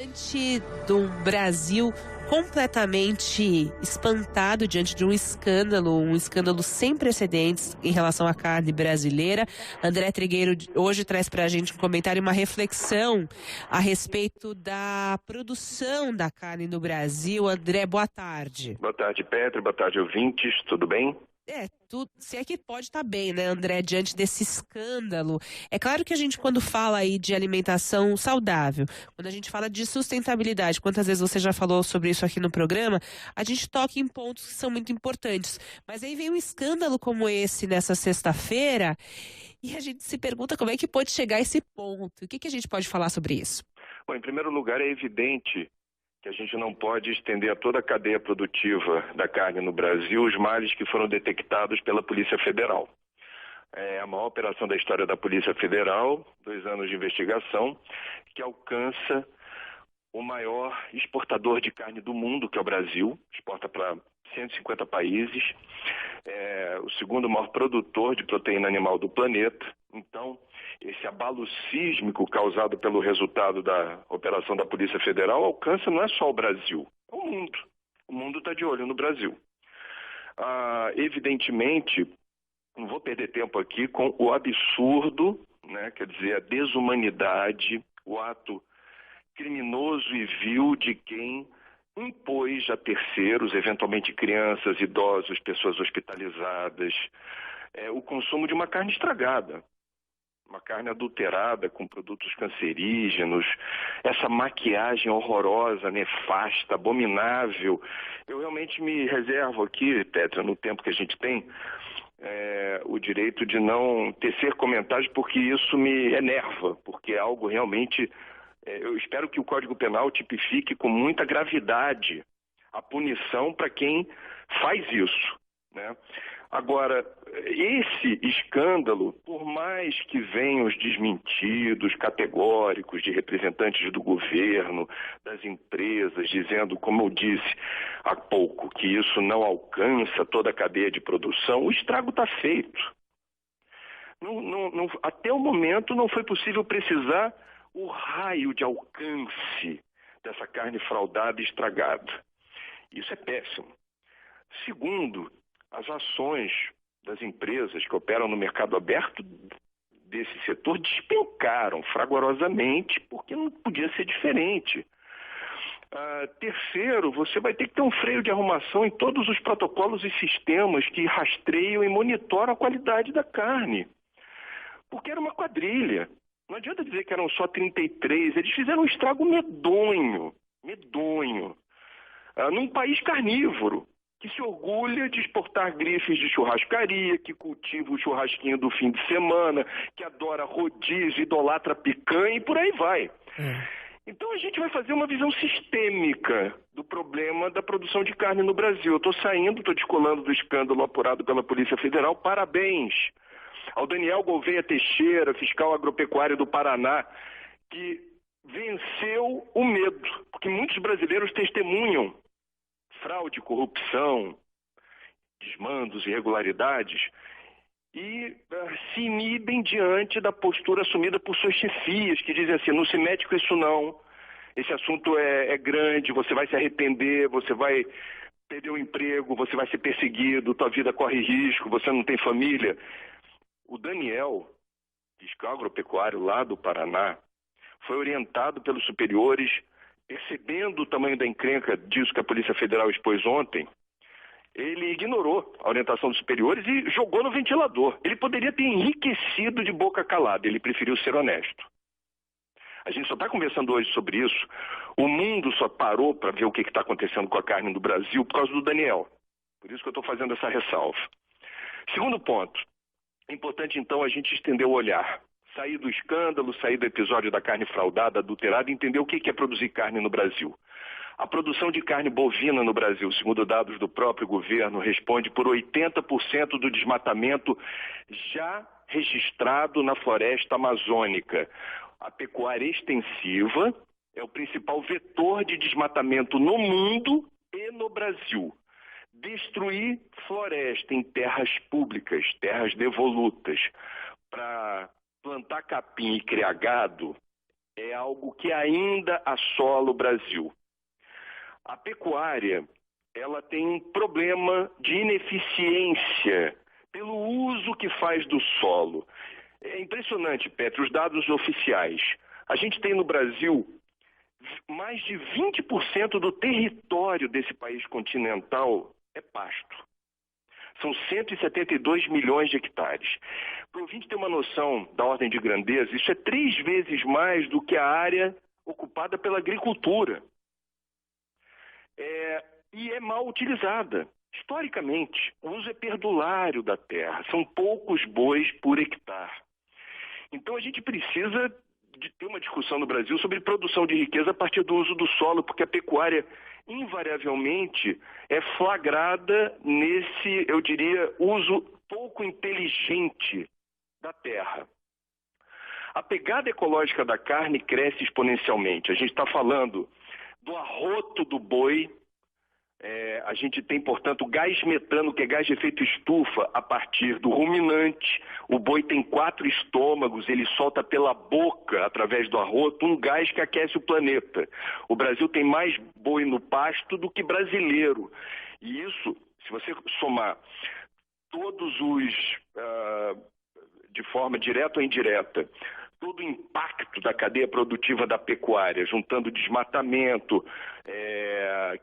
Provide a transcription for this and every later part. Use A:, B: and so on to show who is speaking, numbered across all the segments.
A: Diante do Brasil completamente espantado diante de um escândalo sem precedentes em relação à carne brasileira, André Trigueiro hoje traz para a gente um comentário e uma reflexão a respeito da produção da carne no Brasil. André, boa tarde.
B: Boa tarde, Petra. Boa tarde, ouvintes. Tudo bem?
A: Se é que pode estar bem, né, André, diante desse escândalo. É claro que a gente, quando fala aí de alimentação saudável, quando a gente fala de sustentabilidade, quantas vezes você já falou sobre isso aqui no programa, a gente toca em pontos que são muito importantes. Mas aí vem um escândalo como esse nessa sexta-feira e a gente se pergunta como é que pode chegar a esse ponto. O que a gente pode falar sobre isso?
B: Bom, em primeiro lugar, é evidente que a gente não pode estender a toda a cadeia produtiva da carne no Brasil os males que foram detectados pela Polícia Federal. É a maior operação da história da Polícia Federal, 2 anos de investigação, que alcança o maior exportador de carne do mundo, que é o Brasil, exporta para 150 países, o segundo maior produtor de proteína animal do planeta. Então, esse abalo sísmico causado pelo resultado da operação da Polícia Federal alcança não é só o Brasil, é o mundo. O mundo está de olho no Brasil. Evidentemente, não vou perder tempo aqui com o absurdo, né, quer dizer, a desumanidade, o ato criminoso e vil de quem impôs a terceiros, eventualmente crianças, idosos, pessoas hospitalizadas, o consumo de uma carne estragada. Uma carne adulterada com produtos cancerígenos, essa maquiagem horrorosa, nefasta, abominável. Eu realmente me reservo aqui, Petra, no tempo que a gente tem, o direito de não tecer comentários, porque isso me enerva, porque é algo realmente... eu espero que o Código Penal tipifique com muita gravidade a punição para quem faz isso, né? Agora, esse escândalo, por mais que venham os desmentidos categóricos de representantes do governo, das empresas, dizendo, como eu disse há pouco, que isso não alcança toda a cadeia de produção, o estrago está feito. Até o momento não foi possível precisar o raio de alcance dessa carne fraudada e estragada. Isso é péssimo. Segundo, as ações das empresas que operam no mercado aberto desse setor despencaram fragorosamente, porque não podia ser diferente. Terceiro, você vai ter que ter um freio de arrumação em todos os protocolos e sistemas que rastreiam e monitoram a qualidade da carne. Porque era uma quadrilha. Não adianta dizer que eram só 33, eles fizeram um estrago medonho, num país carnívoro, que se orgulha de exportar grifes de churrascaria, que cultiva o churrasquinho do fim de semana, que adora rodízio, idolatra picanha e por aí vai. Então a gente vai fazer uma visão sistêmica do problema da produção de carne no Brasil. Eu estou descolando do escândalo apurado pela Polícia Federal. Parabéns ao Daniel Gouveia Teixeira, fiscal agropecuário do Paraná, que venceu o medo, porque muitos brasileiros testemunham fraude, corrupção, desmandos, irregularidades e se inibem diante da postura assumida por suas chefias, que dizem assim, não se mete com isso não, esse assunto é grande, você vai se arrepender, você vai perder o emprego, você vai ser perseguido, tua vida corre risco, você não tem família. O Daniel, fiscal agropecuário lá do Paraná, foi orientado pelos superiores, percebendo o tamanho da encrenca disso que a Polícia Federal expôs ontem. Ele ignorou a orientação dos superiores e jogou no ventilador. Ele poderia ter enriquecido de boca calada, ele preferiu ser honesto. A gente só está conversando hoje sobre isso. O mundo só parou para ver o que está acontecendo com a carne do Brasil por causa do Daniel. Por isso que eu estou fazendo essa ressalva. Segundo ponto. É importante, então, a gente estender o olhar. Sair do escândalo, sair do episódio da carne fraudada, adulterada, e entender o que é produzir carne no Brasil. A produção de carne bovina no Brasil, segundo dados do próprio governo, responde por 80% do desmatamento já registrado na floresta amazônica. A pecuária extensiva é o principal vetor de desmatamento no mundo e no Brasil. Destruir floresta em terras públicas, terras devolutas, para plantar capim e criar gado, é algo que ainda assola o Brasil. A pecuária, ela tem um problema de ineficiência pelo uso que faz do solo. É impressionante, Petro, os dados oficiais. A gente tem no Brasil mais de 20% do território desse país continental é pasto. São 172 milhões de hectares. Para o ouvinte ter uma noção da ordem de grandeza, isso é 3 vezes mais do que a área ocupada pela agricultura. E é mal utilizada. Historicamente, o uso é perdulário da terra. São poucos bois por hectare. Então a gente precisa de ter uma discussão no Brasil sobre produção de riqueza a partir do uso do solo, porque a pecuária invariavelmente é flagrada nesse, eu diria, uso pouco inteligente da terra. A pegada ecológica da carne cresce exponencialmente. A gente está falando do arroto do boi. A gente tem, portanto, gás metano, que é gás de efeito estufa, a partir do ruminante. O boi tem 4 estômagos, ele solta pela boca, através do arroto, um gás que aquece o planeta. O Brasil tem mais boi no pasto do que brasileiro. E isso, se você somar todos os, de forma direta ou indireta, todo o impacto da cadeia produtiva da pecuária, juntando desmatamento,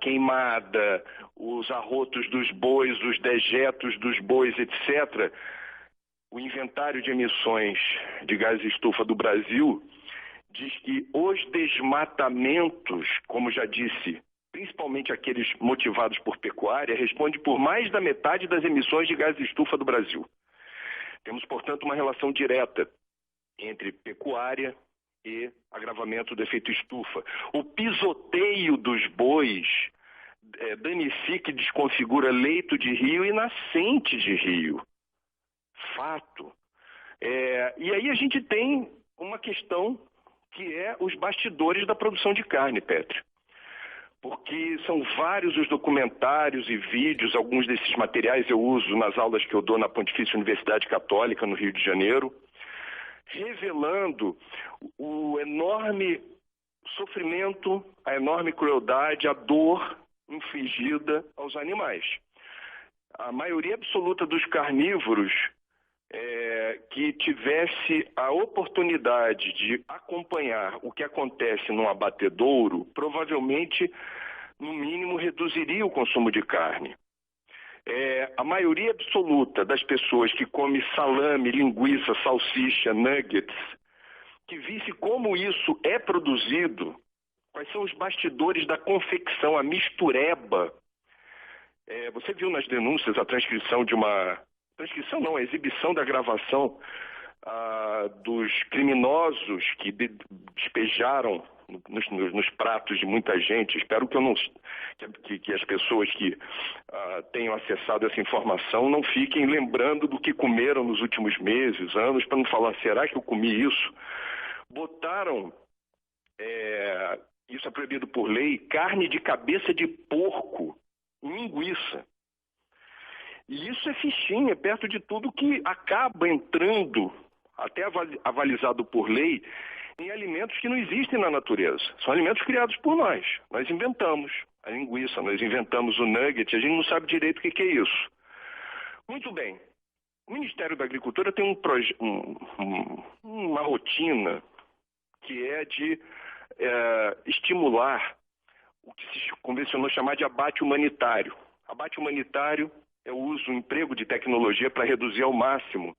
B: queimada, os arrotos dos bois, os dejetos dos bois, etc., o inventário de emissões de gás de estufa do Brasil diz que os desmatamentos, como já disse, principalmente aqueles motivados por pecuária, respondem por mais da metade das emissões de gás de estufa do Brasil. Temos, portanto, uma relação direta entre pecuária e agravamento do efeito estufa. O pisoteio dos bois danifica e desconfigura leito de rio e nascente de rio. Fato. E aí a gente tem uma questão que é os bastidores da produção de carne, Petro. Porque são vários os documentários e vídeos, alguns desses materiais eu uso nas aulas que eu dou na Pontifícia Universidade Católica, no Rio de Janeiro, revelando o enorme sofrimento, a enorme crueldade, a dor infligida aos animais. A maioria absoluta dos carnívoros que tivesse a oportunidade de acompanhar o que acontece num abatedouro, provavelmente, no mínimo, reduziria o consumo de carne. A maioria absoluta das pessoas que come salame, linguiça, salsicha, nuggets, que visse como isso é produzido, quais são os bastidores da confecção, a mistureba. Você viu nas denúncias a transcrição de uma... Transcrição não, a exibição da gravação dos criminosos que despejaram nos pratos de muita gente. Espero que as pessoas que tenham acessado essa informação não fiquem lembrando do que comeram nos últimos meses, anos, para não falar, será que eu comi isso? Botaram, isso é proibido por lei, carne de cabeça de porco em linguiça. E isso é fichinha, perto de tudo que acaba entrando, até avalizado por lei, em alimentos que não existem na natureza. São alimentos criados por nós. Nós inventamos a linguiça, nós inventamos o nugget, a gente não sabe direito o que é isso. Muito bem. O Ministério da Agricultura tem uma rotina que é de estimular o que se convencionou chamar de abate humanitário. Abate humanitário é o emprego de tecnologia para reduzir ao máximo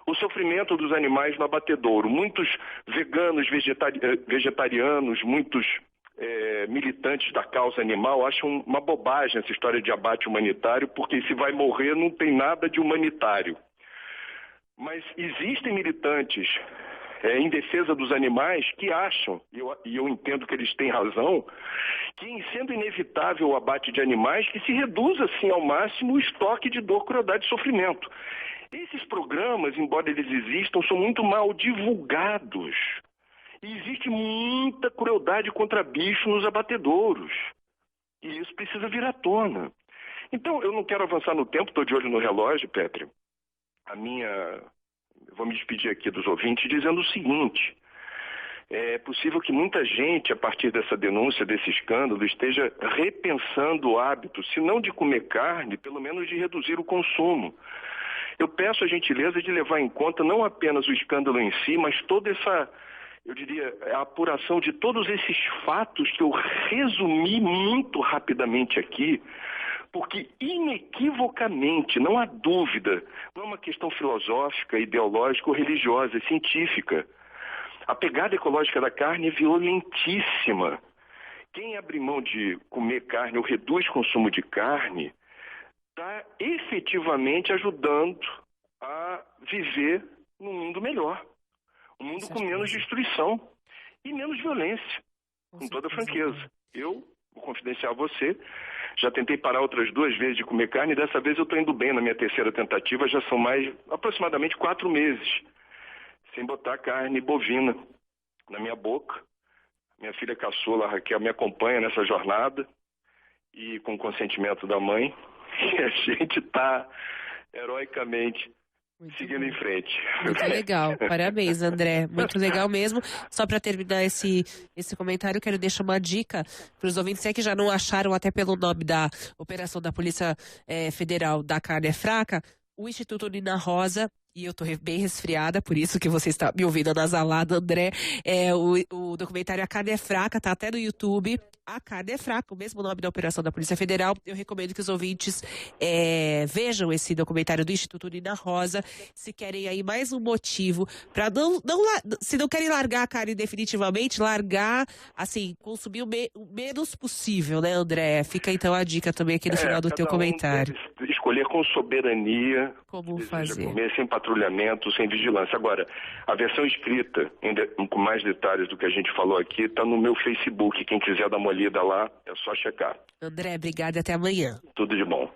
B: o sofrimento dos animais no abatedouro. Muitos veganos, vegetarianos, muitos militantes da causa animal acham uma bobagem essa história de abate humanitário, porque se vai morrer não tem nada de humanitário. Mas existem militantes em defesa dos animais que acham, e eu entendo que eles têm razão, que em sendo inevitável o abate de animais, que se reduza assim ao máximo o estoque de dor, crueldade e sofrimento. Esses programas, embora eles existam, são muito mal divulgados. E existe muita crueldade contra bicho nos abatedouros. E isso precisa vir à tona. Então, eu não quero avançar no tempo, estou de olho no relógio, Petri. Vou me despedir aqui dos ouvintes dizendo o seguinte. É possível que muita gente, a partir dessa denúncia, desse escândalo, esteja repensando o hábito, se não de comer carne, pelo menos de reduzir o consumo. Eu peço a gentileza de levar em conta não apenas o escândalo em si, mas toda essa, eu diria, a apuração de todos esses fatos que eu resumi muito rapidamente aqui, porque inequivocamente, não há dúvida, não é uma questão filosófica, ideológica ou religiosa, é científica. A pegada ecológica da carne é violentíssima. Quem abre mão de comer carne ou reduz o consumo de carne está efetivamente ajudando a viver num mundo melhor. Um mundo com menos destruição e menos violência, com toda franqueza. Eu, vou confidenciar a você, já tentei parar outras 2 vezes de comer carne e dessa vez eu estou indo bem na minha 3ª tentativa, já são aproximadamente 4 meses. Sem botar carne bovina na minha boca. Minha filha caçula, Raquel, me acompanha nessa jornada e com o consentimento da mãe. E a gente está heroicamente seguindo em frente.
A: Muito legal. Parabéns, André. Muito legal mesmo. Só para terminar esse comentário, eu quero deixar uma dica para os ouvintes, se é que já não acharam até pelo nome da operação da Polícia Federal da Carne é Fraca, o Instituto Nina Rosa, e eu tô bem resfriada, por isso que você está me ouvindo anasalada, André. O documentário A Carne é Fraca, tá até no YouTube. A Carne é Fraca, o mesmo nome da operação da Polícia Federal. Eu recomendo que os ouvintes vejam esse documentário do Instituto Nina Rosa, se querem aí mais um motivo para se não querem largar a carne definitivamente, largar, assim, consumir o menos possível, né, André? Fica então a dica também aqui no final do teu comentário.
B: Escolher com soberania
A: como fazer.
B: Comer sem patrulhamento, sem vigilância. Agora, a versão escrita, com mais detalhes do que a gente falou aqui, está no meu Facebook. Quem quiser dar uma lida lá, é só checar.
A: André, obrigada e até amanhã.
B: Tudo de bom.